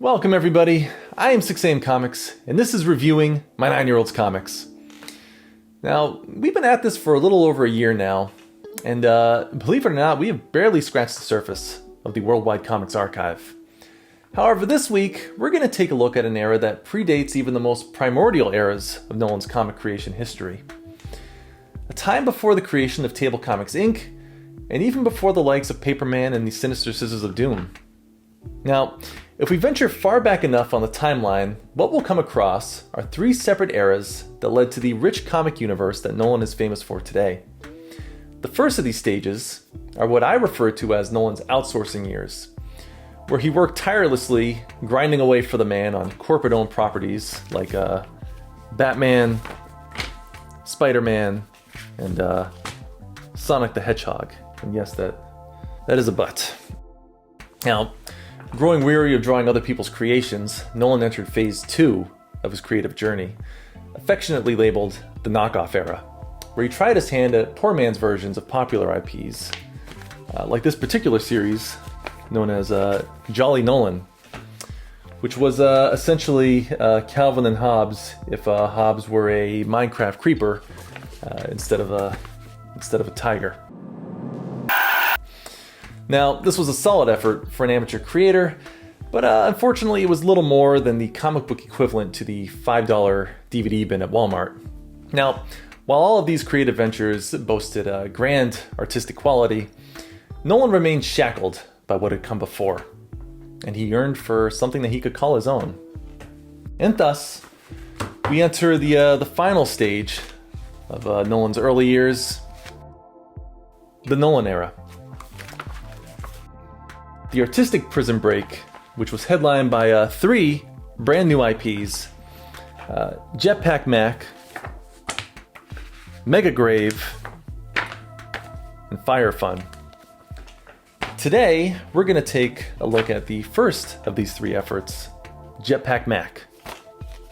Welcome everybody, I am 6am Comics, and this is reviewing my 9-year-old's comics. Now, we've been at this for a little over a year now, and believe it or not, we have barely scratched the surface of the World Wide Comix archive. However, this week, we're going to take a look at an era that predates even the most primordial eras of Nolan's comic creation history. A time before the creation of Table Comics Inc., and even before the likes of Paperman and the Sinister Scissors of Doom. Now, if we venture far back enough on the timeline, what we'll come across are 3 separate eras that led to the rich comic universe that Nolan is famous for today. The first of these stages are what I refer to as Nolan's outsourcing years, where he worked tirelessly, grinding away for the man on corporate-owned properties like Batman, Spider-Man, and Sonic the Hedgehog. And yes, that is a but. Now, growing weary of drawing other people's creations, Nolan entered phase 2 of his creative journey, affectionately labeled the knockoff era, where he tried his hand at poor man's versions of popular IPs, like this particular series known as Jolly Nolan, which was essentially Calvin and Hobbes if Hobbes were a Minecraft creeper instead of a tiger. Now, this was a solid effort for an amateur creator, but unfortunately it was little more than the comic book equivalent to the $5 DVD bin at Walmart. Now, while all of these creative ventures boasted grand artistic quality, Nolan remained shackled by what had come before, and he yearned for something that he could call his own. And thus, we enter the final stage of Nolan's early years, the Nolan era. The artistic prison break, which was headlined by 3 brand new IPs, JETPACK MAC, Mega Grave, and Fire Fun. Today, we're going to take a look at the first of these 3 efforts, JETPACK MAC.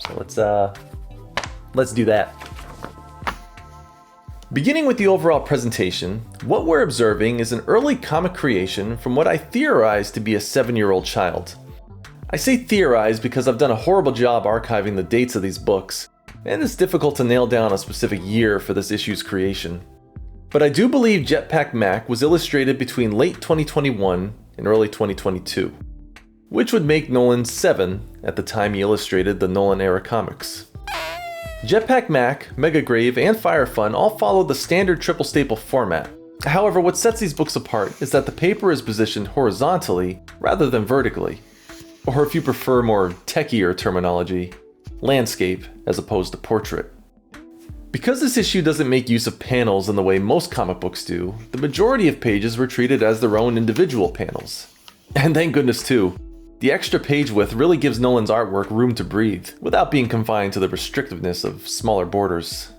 So let's do that. Beginning with the overall presentation, what we're observing is an early comic creation from what I theorize to be a 7-year-old child. I say theorize because I've done a horrible job archiving the dates of these books, and it's difficult to nail down a specific year for this issue's creation. But I do believe JETPACK MAC was illustrated between late 2021 and early 2022, which would make Nolan 7 at the time he illustrated the Nolan era comics. JETPACK MAC, Mega Grave, and Fire Fun all follow the standard triple staple format. However, what sets these books apart is that the paper is positioned horizontally rather than vertically, or if you prefer more techier terminology, landscape as opposed to portrait. Because this issue doesn't make use of panels in the way most comic books do, the majority of pages were treated as their own individual panels. And thank goodness too. The extra page width really gives Nolan's artwork room to breathe, without being confined to the restrictiveness of smaller borders.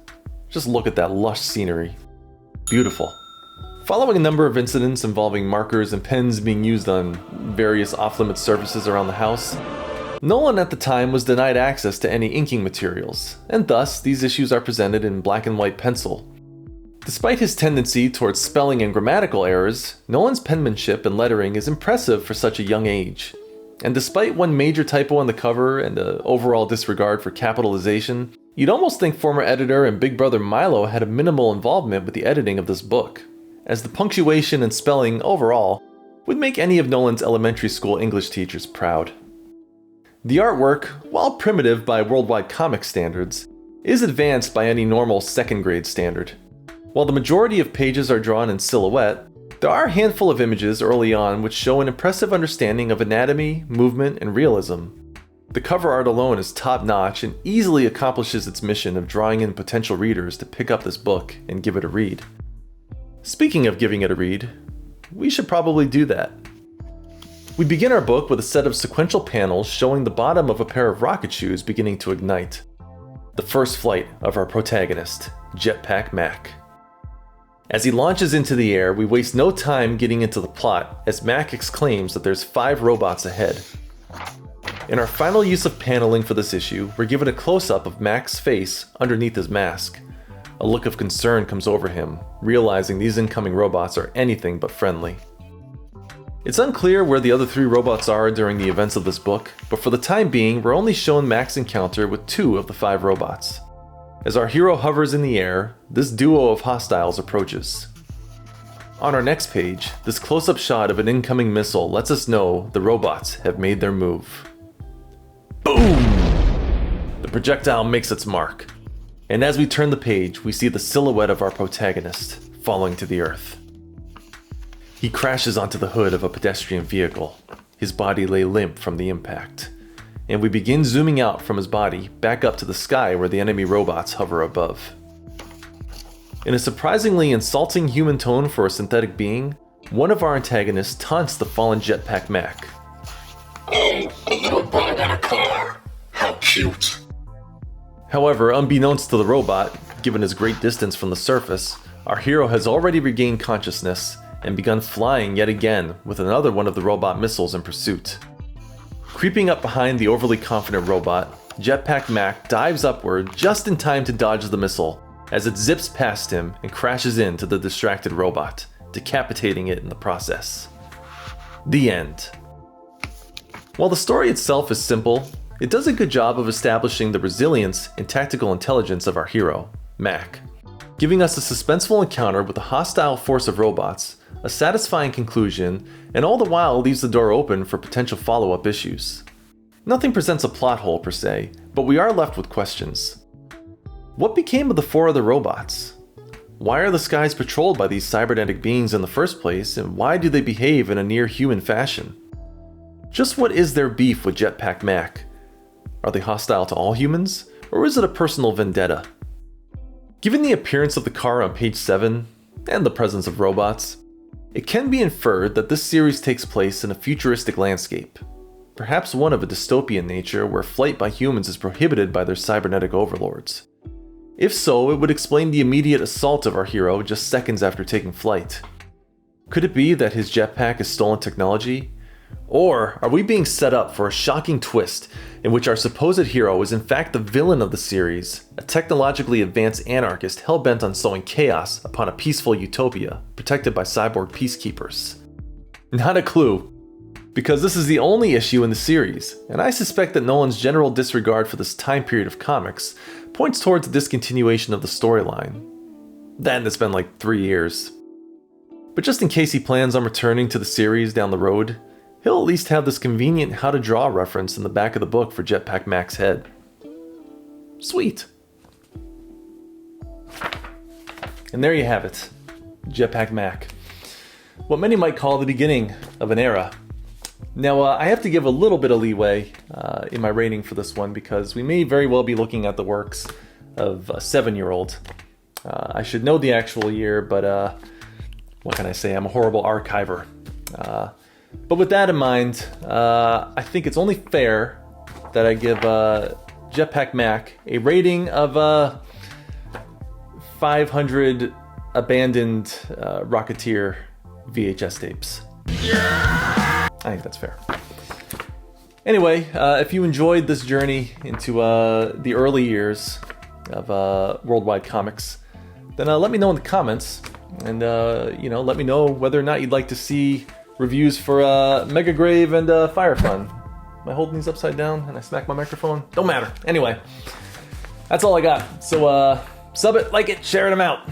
Just look at that lush scenery. Beautiful. Following a number of incidents involving markers and pens being used on various off-limits surfaces around the house, Nolan at the time was denied access to any inking materials, and thus these issues are presented in black and white pencil. Despite his tendency towards spelling and grammatical errors, Nolan's penmanship and lettering is impressive for such a young age. And despite one major typo on the cover and an overall disregard for capitalization, you'd almost think former editor and big brother Milo had a minimal involvement with the editing of this book, as the punctuation and spelling overall would make any of Nolan's elementary school English teachers proud. The artwork, while primitive by World Wide Comix standards, is advanced by any normal 2nd grade standard. While the majority of pages are drawn in silhouette, there are a handful of images early on which show an impressive understanding of anatomy, movement, and realism. The cover art alone is top-notch and easily accomplishes its mission of drawing in potential readers to pick up this book and give it a read. Speaking of giving it a read, we should probably do that. We begin our book with a set of sequential panels showing the bottom of a pair of rocket shoes beginning to ignite. The first flight of our protagonist, JETPACK MAC. As he launches into the air, we waste no time getting into the plot as Mac exclaims that there's 5 robots ahead. In our final use of paneling for this issue, we're given a close-up of Mac's face underneath his mask. A look of concern comes over him, realizing these incoming robots are anything but friendly. It's unclear where the other 3 robots are during the events of this book, but for the time being, we're only shown Mac's encounter with 2 of the 5 robots. As our hero hovers in the air, this duo of hostiles approaches. On our next page, this close-up shot of an incoming missile lets us know the robots have made their move. Boom! The projectile makes its mark, and as we turn the page, we see the silhouette of our protagonist falling to the earth. He crashes onto the hood of a pedestrian vehicle. His body lay limp from the impact, and we begin zooming out from his body back up to the sky where the enemy robots hover above. In a surprisingly insulting human tone for a synthetic being, one of our antagonists taunts the fallen Jetpack Mac. Oh, a little bug on a car. How cute. However, unbeknownst to the robot, given his great distance from the surface, our hero has already regained consciousness and begun flying yet again with another one of the robot missiles in pursuit. Creeping up behind the overly confident robot, Jetpack Mac dives upward just in time to dodge the missile as it zips past him and crashes into the distracted robot, decapitating it in the process. The end. While the story itself is simple, it does a good job of establishing the resilience and tactical intelligence of our hero, Mac, giving us a suspenseful encounter with a hostile force of robots, a satisfying conclusion, and all the while leaves the door open for potential follow-up issues. Nothing presents a plot hole per se, but we are left with questions. What became of the 4 other robots? Why are the skies patrolled by these cybernetic beings in the first place, and why do they behave in a near-human fashion? Just what is their beef with Jetpack Mac? Are they hostile to all humans, or is it a personal vendetta? Given the appearance of the car on page 7, and the presence of robots, it can be inferred that this series takes place in a futuristic landscape, perhaps one of a dystopian nature where flight by humans is prohibited by their cybernetic overlords. If so, it would explain the immediate assault of our hero just seconds after taking flight. Could it be that his jetpack is stolen technology? Or are we being set up for a shocking twist in which our supposed hero is in fact the villain of the series, a technologically advanced anarchist hell-bent on sowing chaos upon a peaceful utopia protected by cyborg peacekeepers? Not a clue, because this is the only issue in the series, and I suspect that Nolan's general disregard for this time period of comics points towards a discontinuation of the storyline. Then it's been like 3 years. But just in case he plans on returning to the series down the road, he'll at least have this convenient how to draw reference in the back of the book for Jetpack Mac's head. Sweet. And there you have it, Jetpack Mac. What many might call the beginning of an era. Now, I have to give a little bit of leeway in my rating for this one because we may very well be looking at the works of a 7-year-old. I should know the actual year, but what can I say? I'm a horrible archiver. But with that in mind, I think it's only fair that I give Jetpack Mac a rating of 500 abandoned Rocketeer VHS tapes. I think that's fair. Anyway, if you enjoyed this journey into the early years of World Wide Comix, then let me know in the comments, and let me know whether or not you'd like to see reviews for Mega Grave and Fire Fun. Am I holding these upside down and I smack my microphone? Don't matter. Anyway, that's all I got. So sub it, like it, share it, I'm out.